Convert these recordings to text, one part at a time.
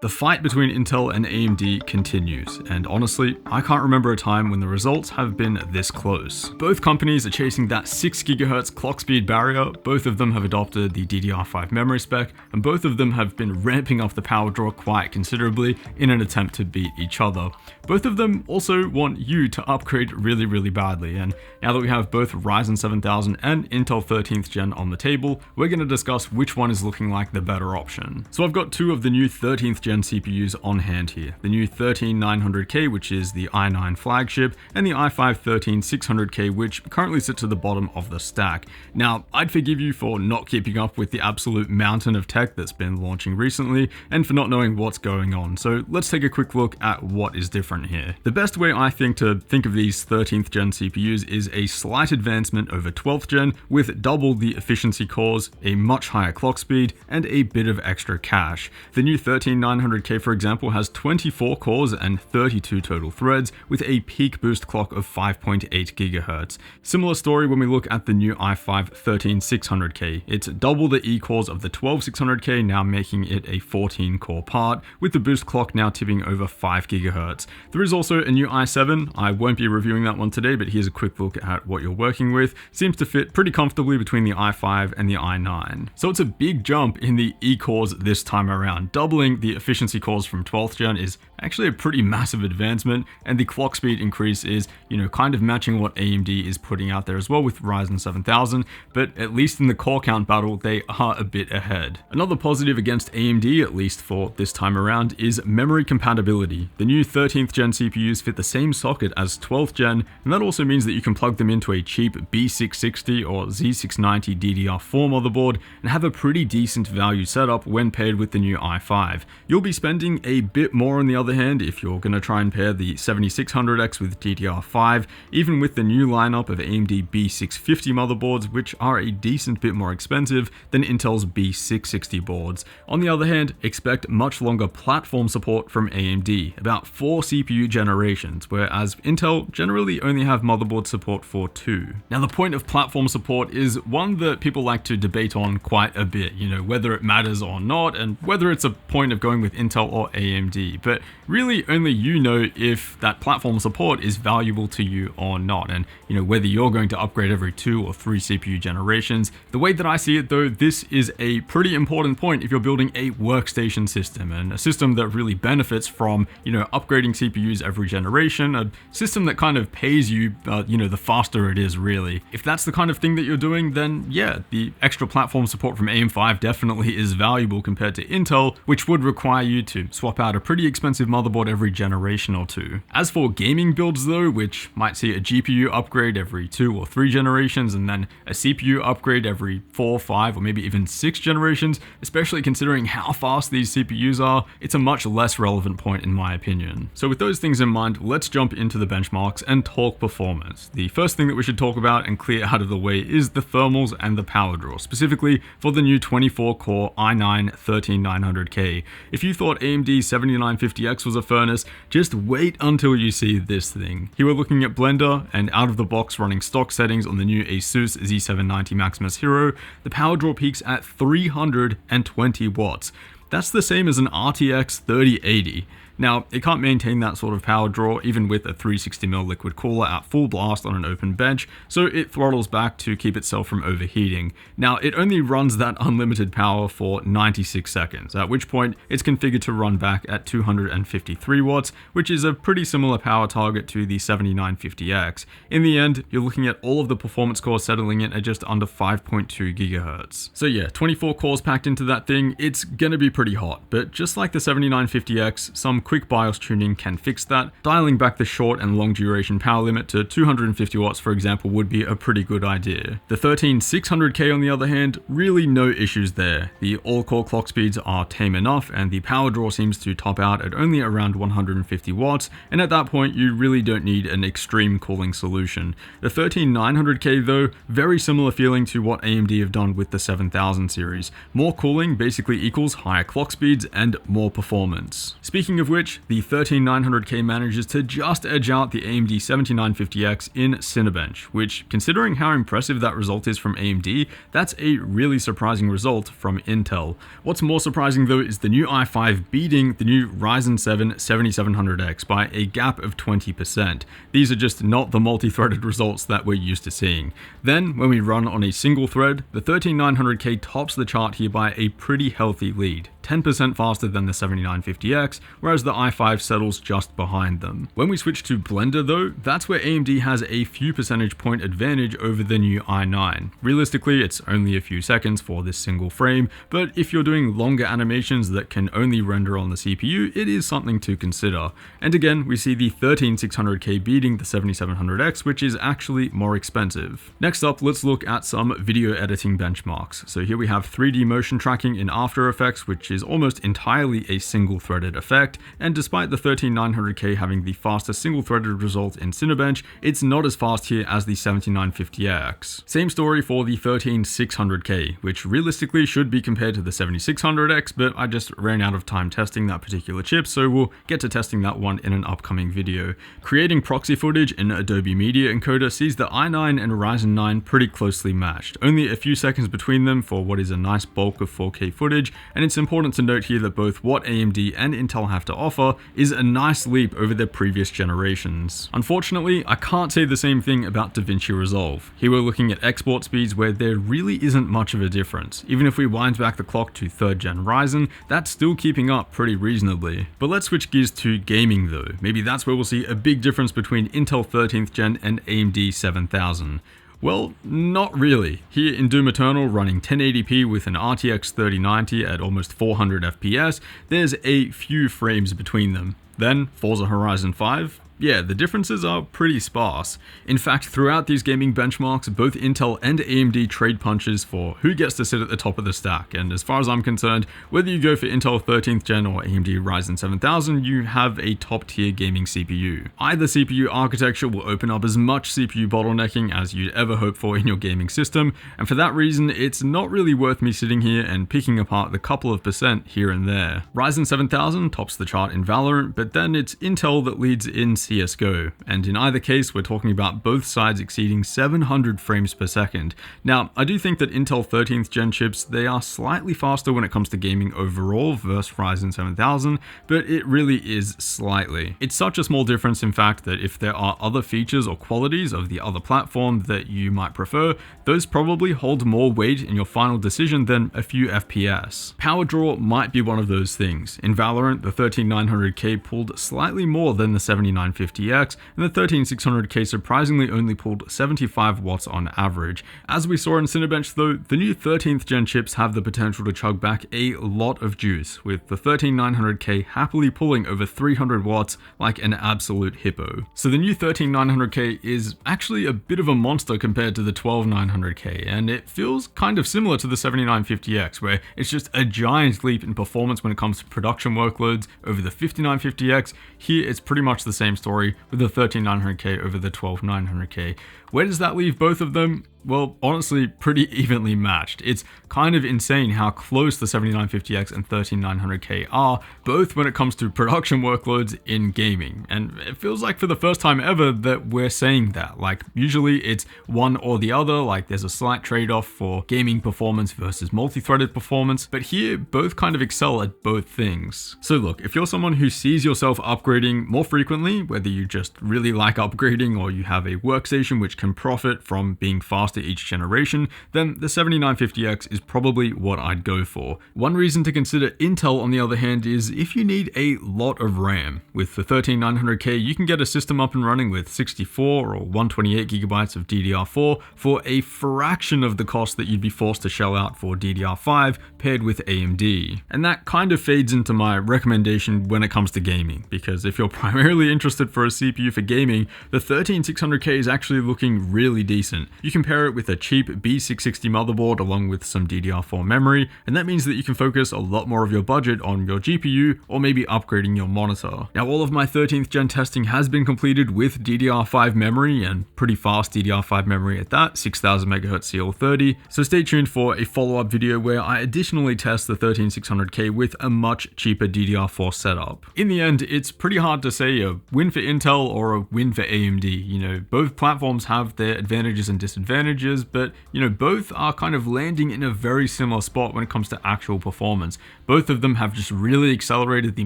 The fight between Intel and AMD continues, and honestly, I can't remember a time when the results have been this close. Both companies are chasing that 6 GHz clock speed barrier, both of them have adopted the DDR5 memory spec, and both of them have been ramping up the power draw quite considerably in an attempt to beat each other. Both of them also want you to upgrade really badly, and now that we have both Ryzen 7000 and Intel 13th gen on the table, we're going to discuss which one is looking like the better option. So I've got two of the new 13th gen CPUs on hand here. The new 13900K, which is the i9 flagship, and the i5 13600K, which currently sits at the bottom of the stack. Now, I'd forgive you for not keeping up with the absolute mountain of tech that's been launching recently, and for not knowing what's going on. So let's take a quick look at what is different here. The best way I think to think of these 13th gen CPUs is a slight advancement over 12th gen with double the efficiency cores, a much higher clock speed, and a bit of extra cache. The new 13900K, for example, has 24 cores and 32 total threads with a peak boost clock of 5.8 GHz. Similar story when we look at the new i5 13600K. It's double the E-cores of the 12600K, now making it a 14 core part, with the boost clock now tipping over 5 GHz. There is also a new i7. I won't be reviewing that one today, but here's a quick look at what you're working with. Seems to fit pretty comfortably between the i5 and the i9. So it's a big jump in the E-cores this time around. Doubling the efficiency cores from 12th gen is actually a pretty massive advancement, and the clock speed increase is, kind of matching what AMD is putting out there as well with Ryzen 7000, but at least in the core count battle, they are a bit ahead. Another positive against AMD, at least for this time around, is memory compatibility. The new 13th gen CPUs fit the same socket as 12th gen, and that also means that you can plug them into a cheap B660 or Z690 DDR4 motherboard and have a pretty decent value setup when paired with the new i5. You'll be spending a bit more on the other hand if you're going to try and pair the 7600X with DDR5, even with the new lineup of AMD B650 motherboards, which are a decent bit more expensive than Intel's B660 boards. On the other hand, expect much longer platform support from AMD, about 4 CPU generations, whereas Intel generally only have motherboard support for 2. Now, the point of platform support is one that people like to debate on quite a bit, whether it matters or not, and whether it's a point of going with Intel or AMD, but really only you know if that platform support is valuable to you or not, and whether you're going to upgrade every 2 or 3 CPU generations. The way that I see it though, this is a pretty important point if you're building a workstation system, and a system that really benefits from, upgrading CPUs every generation, a system that kind of pays you, the faster it is really. If that's the kind of thing that you're doing, then yeah, the extra platform support from AM5 definitely is valuable compared to Intel, which would require you to swap out a pretty expensive motherboard every generation or 2. As for gaming builds though, which might see a GPU upgrade every 2 or 3 generations and then a CPU upgrade every 4, 5, or maybe even 6 generations, especially considering how fast these CPUs are, it's a much less relevant point in my opinion. So with those things in mind, let's jump into the benchmarks and talk performance. The first thing that we should talk about and clear out of the way is the thermals and the power draw, specifically for the new 24-core i9 13900K. If you thought AMD 7950X was a furnace, just wait until you see this thing. Here we're looking at Blender, and out of the box running stock settings on the new Asus Z790 Maximus Hero, the power draw peaks at 320 watts. That's the same as an RTX 3080. Now, it can't maintain that sort of power draw even with a 360mm liquid cooler at full blast on an open bench, so it throttles back to keep itself from overheating. Now, it only runs that unlimited power for 96 seconds, at which point it's configured to run back at 253 watts, which is a pretty similar power target to the 7950X. In the end, you're looking at all of the performance cores settling in at just under 5.2 GHz. So yeah, 24 cores packed into that thing, it's gonna be pretty hot, but just like the 7950X, some quick BIOS tuning can fix that. Dialing back the short and long duration power limit to 250 watts, for example, would be a pretty good idea. The 13600K, on the other hand, really no issues there. The all-core clock speeds are tame enough, and the power draw seems to top out at only around 150 watts, and at that point, you really don't need an extreme cooling solution. The 13900K, though, very similar feeling to what AMD have done with the 7000 series. More cooling basically equals higher clock speeds and more performance. Speaking of switch, the 13900K manages to just edge out the AMD 7950X in Cinebench, which, considering how impressive that result is from AMD, that's a really surprising result from Intel. What's more surprising though is the new i5 beating the new Ryzen 7 7700X by a gap of 20%. These are just not the multi-threaded results that we're used to seeing. Then, when we run on a single thread, the 13900K tops the chart here by a pretty healthy lead, 10% faster than the 7950X, whereas the i5 settles just behind them. When we switch to Blender though, that's where AMD has a few percentage point advantage over the new i9. Realistically, it's only a few seconds for this single frame, but if you're doing longer animations that can only render on the CPU, it is something to consider. And again, we see the 13600K beating the 7700X, which is actually more expensive. Next up, let's look at some video editing benchmarks. So here we have 3D motion tracking in After Effects, which is almost entirely a single-threaded effect, and despite the 13900K having the fastest single-threaded result in Cinebench, it's not as fast here as the 7950X. Same story for the 13600K, which realistically should be compared to the 7600X, but I just ran out of time testing that particular chip, so we'll get to testing that one in an upcoming video. Creating proxy footage in Adobe Media Encoder sees the i9 and Ryzen 9 pretty closely matched, only a few seconds between them for what is a nice bulk of 4K footage, and it's important to note here that both what AMD and Intel have to offer is a nice leap over their previous generations. Unfortunately, I can't say the same thing about DaVinci Resolve. Here we're looking at export speeds where there really isn't much of a difference. Even if we wind back the clock to 3rd gen Ryzen, that's still keeping up pretty reasonably. But let's switch gears to gaming though. Maybe that's where we'll see a big difference between Intel 13th gen and AMD 7000. Well, not really. Here in Doom Eternal running 1080p with an RTX 3090 at almost 400 FPS, there's a few frames between them. Then Forza Horizon 5, yeah, the differences are pretty sparse. In fact, throughout these gaming benchmarks, both Intel and AMD trade punches for who gets to sit at the top of the stack, and as far as I'm concerned, whether you go for Intel 13th gen or AMD Ryzen 7000, you have a top tier gaming CPU. Either CPU architecture will open up as much CPU bottlenecking as you'd ever hope for in your gaming system, and for that reason, it's not really worth me sitting here and picking apart the couple of percent here and there. Ryzen 7000 tops the chart in Valorant, but then it's Intel that leads in CSGO, and in either case we're talking about both sides exceeding 700 frames per second. Now, I do think that Intel 13th gen chips, they are slightly faster when it comes to gaming overall versus Ryzen 7000, but it really is slightly. It's such a small difference in fact that if there are other features or qualities of the other platform that you might prefer, those probably hold more weight in your final decision than a few FPS. Power draw might be one of those things. In Valorant, the 13900K pulled slightly more than the 7950X, and the 13600K surprisingly only pulled 75 watts on average. As we saw in Cinebench though, the new 13th gen chips have the potential to chug back a lot of juice, with the 13900K happily pulling over 300 watts like an absolute hippo. So the new 13900K is actually a bit of a monster compared to the 12900K, and it feels kind of similar to the 7950X, where it's just a giant leap in performance when it comes to production workloads over the 5950X. Here it's pretty much the same story with the 13900K over the 12900K. Where does that leave both of them? Well, honestly, pretty evenly matched. It's kind of insane how close the 7950X and 13900K are, both when it comes to production workloads in gaming. And it feels like for the first time ever that we're saying that. Like, usually it's one or the other, like there's a slight trade-off for gaming performance versus multi-threaded performance, but here both kind of excel at both things. So look, if you're someone who sees yourself upgrading more frequently, whether you just really like upgrading or you have a workstation which can profit from being faster each generation, then the 7950X is probably what I'd go for. One reason to consider Intel, on the other hand, is if you need a lot of RAM. With the 13900K, you can get a system up and running with 64 or 128 gigabytes of DDR4 for a fraction of the cost that you'd be forced to shell out for DDR5 paired with AMD. And that kind of fades into my recommendation when it comes to gaming, because if you're primarily interested for a CPU for gaming, the 13600K is actually looking really decent. You can pair it with a cheap B660 motherboard along with some DDR4 memory, and that means that you can focus a lot more of your budget on your GPU or maybe upgrading your monitor. Now, all of my 13th gen testing has been completed with DDR5 memory, and pretty fast DDR5 memory at that, 6000 MHz CL30, so stay tuned for a follow-up video where I additionally personally test the 13600K with a much cheaper DDR4 setup. In the end, it's pretty hard to say a win for Intel or a win for AMD. You know, both platforms have their advantages and disadvantages, but you know, both are kind of landing in a very similar spot when it comes to actual performance. Both of them have just really accelerated the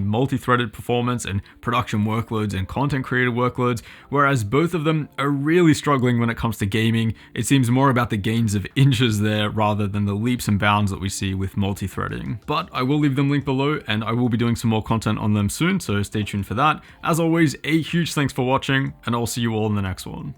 multi-threaded performance and production workloads and content creator workloads, whereas both of them are really struggling when it comes to gaming. It seems more about the gains of inches there rather than the leaps and bounds that we see with multi-threading. But I will leave them linked below, and I will be doing some more content on them soon, so stay tuned for that. As always, a huge thanks for watching, and I'll see you all in the next one.